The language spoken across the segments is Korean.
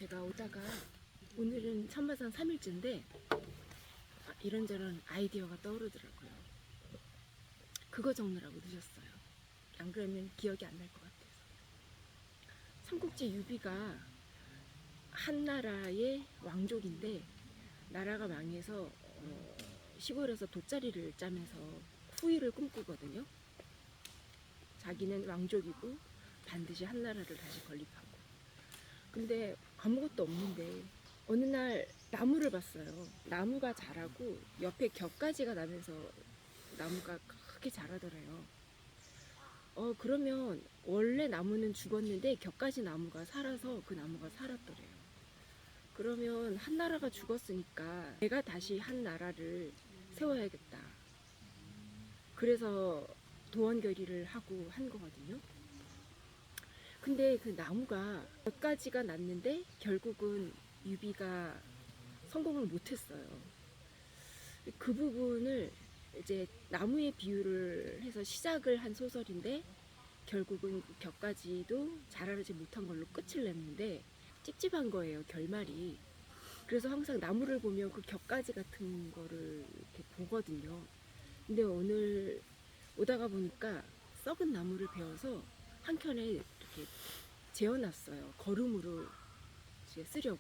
제가 오다가 오늘은 참마산 3일째인데 이런저런 아이디어가 떠오르더라고요. 그거 적느라고 늦었어요. 안 그러면 기억이 안 날 것 같아서. 삼국지 유비가 한 나라의 왕족인데 나라가 망해서 시골에서 돗자리를 짜면서 후위를 꿈꾸거든요. 자기는 왕족이고 반드시 한 나라를 다시 건립하고. 근데 아무것도 없는데 어느 날 나무를 봤어요. 나무가 자라고 옆에 격가지가 나면서 나무가 크게 자라더래요. 그러면 원래 나무는 죽었는데 격가지 나무가 살아서 그 나무가 살았더래요. 그러면 한 나라가 죽었으니까 내가 다시 한 나라를 세워야겠다. 그래서 도원결의를 하고 한 거거든요. 근데 그 나무가 몇 가지가 났는데 결국은 유비가 성공을 못했어요. 그 부분을 이제 나무의 비유를 해서 시작을 한 소설인데 결국은 그 격가지도 자라지 못한 걸로 끝을 냈는데 찝찝한 거예요, 결말이. 그래서 항상 나무를 보면 그 격가지 같은 거를 이렇게 보거든요. 근데 오늘 오다가 보니까 썩은 나무를 베어서 한 켠에 이렇게 재워놨어요. 거름으로 쓰려고.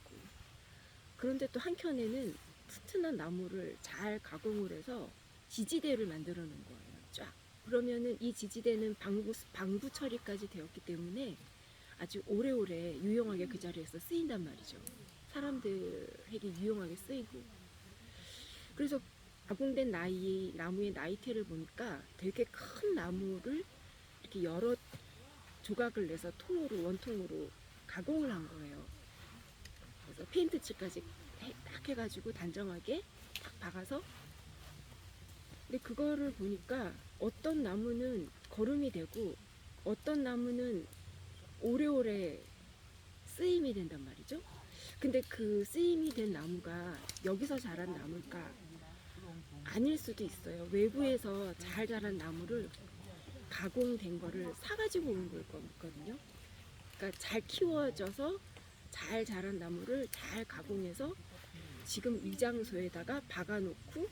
그런데 또 한켠에는 튼튼한 나무를 잘 가공을 해서 지지대를 만들어 놓은 거예요. 쫙. 그러면은 이 지지대는 방부 처리까지 되었기 때문에 아주 오래오래 유용하게 그 자리에서 쓰인단 말이죠. 사람들에게 유용하게 쓰이고. 그래서 가공된 나무의 나이테를 보니까 되게 큰 나무를 이렇게 여러 조각을 내서 원통으로 가공을 한 거예요. 그래서 페인트 칠까지 딱 해가지고 단정하게 딱 박아서. 근데 그거를 보니까 어떤 나무는 거름이 되고 어떤 나무는 오래오래 쓰임이 된단 말이죠. 근데 그 쓰임이 된 나무가 여기서 자란 나무일까? 아닐 수도 있어요. 외부에서 잘 자란 나무를 가공된 거를 사가지고 온 거거든요. 그러니까 잘 키워져서 잘 자란 나무를 잘 가공해서 지금 이 장소에다가 박아놓고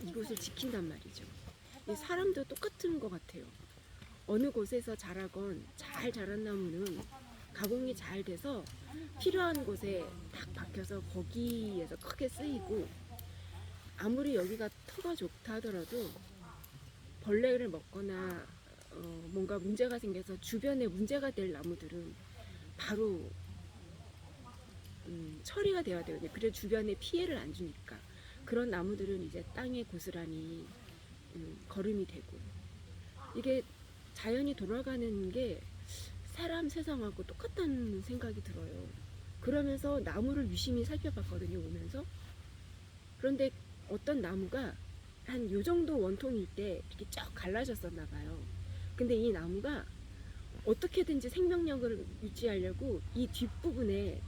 이곳을 지킨단 말이죠. 사람도 똑같은 것 같아요. 어느 곳에서 자라건 잘 자란 나무는 가공이 잘 돼서 필요한 곳에 딱 박혀서 거기에서 크게 쓰이고, 아무리 여기가 터가 좋다 하더라도 벌레를 먹거나 뭔가 문제가 생겨서 주변에 문제가 될 나무들은 바로 처리가 되어야 되거든요. 그래 주변에 피해를 안 주니까. 그런 나무들은 이제 땅에 고스란히 거름이 되고. 이게 자연이 돌아가는 게 사람 세상하고 똑같다는 생각이 들어요. 그러면서 나무를 유심히 살펴봤거든요, 오면서. 그런데 어떤 나무가 한 요 정도 원통일 때 이렇게 쫙 갈라졌었나 봐요. 근데 이 나무가 어떻게든지 생명력을 유지하려고 이 뒷부분에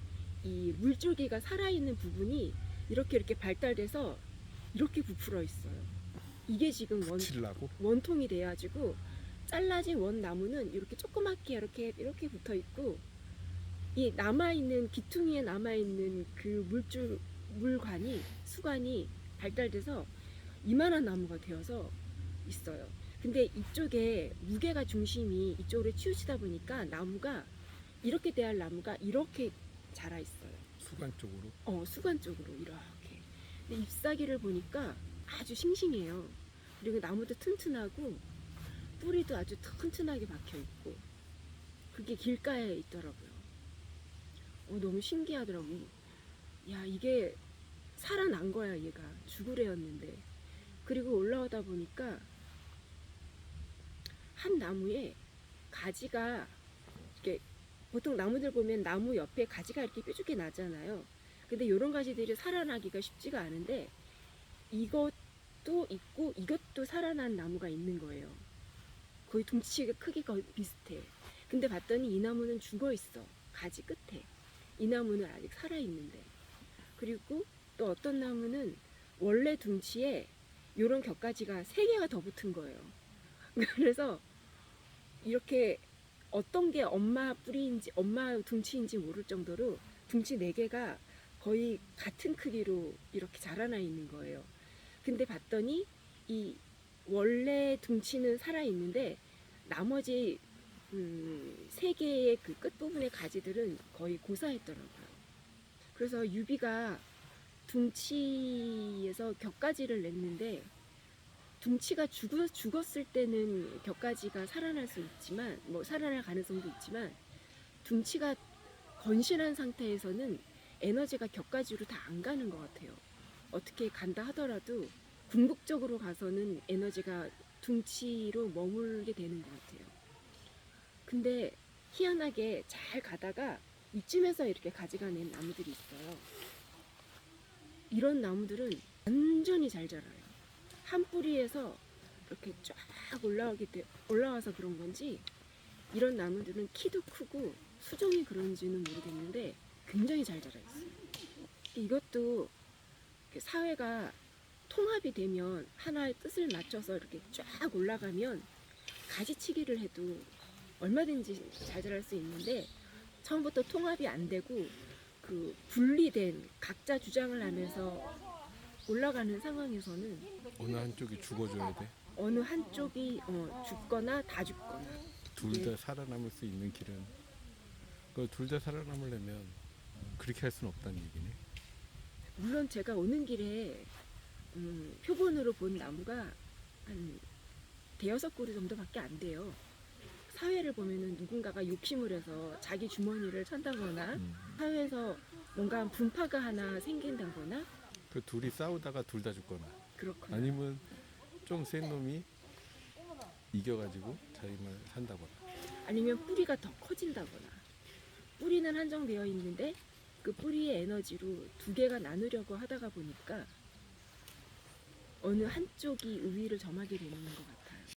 이 물줄기가 살아있는 부분이 이렇게 발달돼서 이렇게 부풀어 있어요. 이게 지금 원통이 돼가지고 잘라진 원나무는 이렇게 조그맣게 이렇게 붙어 있고, 이 남아있는 기퉁이에 남아있는 그 수관이 발달돼서 이만한 나무가 되어서 있어요. 근데 이쪽에 무게가 중심이 이쪽으로 치우치다 보니까 나무가 이렇게 돼야 할 나무가 이렇게 자라 있어요. 수관 쪽으로? 수관 쪽으로 이렇게. 근데 잎사귀를 보니까 아주 싱싱해요. 그리고 나무도 튼튼하고 뿌리도 아주 튼튼하게 박혀 있고, 그게 길가에 있더라고요. 너무 신기하더라고요. 야, 이게 살아난 거야, 얘가. 죽으래였는데. 그리고 올라오다 보니까 한 나무에 가지가 이렇게, 보통 나무들 보면 나무 옆에 가지가 이렇게 뾰족히 나잖아요. 근데 이런 가지들이 살아나기가 쉽지가 않은데 이것도 있고 이것도 살아난 나무가 있는 거예요. 거의 둥치가 크기가 비슷해. 근데 봤더니 이 나무는 죽어 있어. 가지 끝에. 이 나무는 아직 살아 있는데. 그리고 또 어떤 나무는 원래 둥치에 요런 격가지가 3개가 더 붙은 거예요. 그래서 이렇게 어떤 게 엄마 뿌리인지 엄마 둥치인지 모를 정도로 둥치 4개가 거의 같은 크기로 이렇게 자라나 있는 거예요. 근데 봤더니 이 원래 둥치는 살아 있는데 나머지 3개의 그 끝부분의 가지들은 거의 고사했더라고요. 그래서 유비가 둥치에서 격가지를 냈는데 둥치가 죽었을 때는 격가지가 살아날 수 있지만 살아날 가능성도 있지만 둥치가 건실한 상태에서는 에너지가 격가지로 다 안 가는 것 같아요. 어떻게 간다 하더라도 궁극적으로 가서는 에너지가 둥치로 머물게 되는 것 같아요. 근데 희한하게 잘 가다가 이쯤에서 이렇게 가지가 낸 나무들이 있어요. 이런 나무들은 완전히 잘 자라요. 한 뿌리에서 이렇게 쫙 올라와서 그런 건지 이런 나무들은 키도 크고 수종이 그런지는 모르겠는데 굉장히 잘 자라 있어요. 이것도 사회가 통합이 되면 하나의 뜻을 맞춰서 이렇게 쫙 올라가면 가지치기를 해도 얼마든지 잘 자랄 수 있는데 처음부터 통합이 안 되고 그 분리된 각자 주장을 하면서 올라가는 상황에서는 어느 한쪽이 죽어줘야 돼. 어느 한쪽이 죽거나 다 죽거나 둘 다 살아남을 수 있는 길은 둘 다 살아남으려면 그렇게 할 수는 없다는 얘기네. 물론 제가 오는 길에 표본으로 본 나무가 한 5-6그루 정도밖에 안 돼요. 사회를 보면은 누군가가 욕심을 해서 자기 주머니를 찬다거나 사회에서 뭔가 분파가 하나 생긴다거나 그 둘이 싸우다가 둘 다 죽거나 그렇거나 아니면 좀 센 놈이 이겨가지고 자기만 산다거나 아니면 뿌리가 더 커진다거나 뿌리는 한정되어 있는데 그 뿌리의 에너지로 2개가 나누려고 하다가 보니까 어느 한쪽이 우위를 점하게 되는 것 같아요.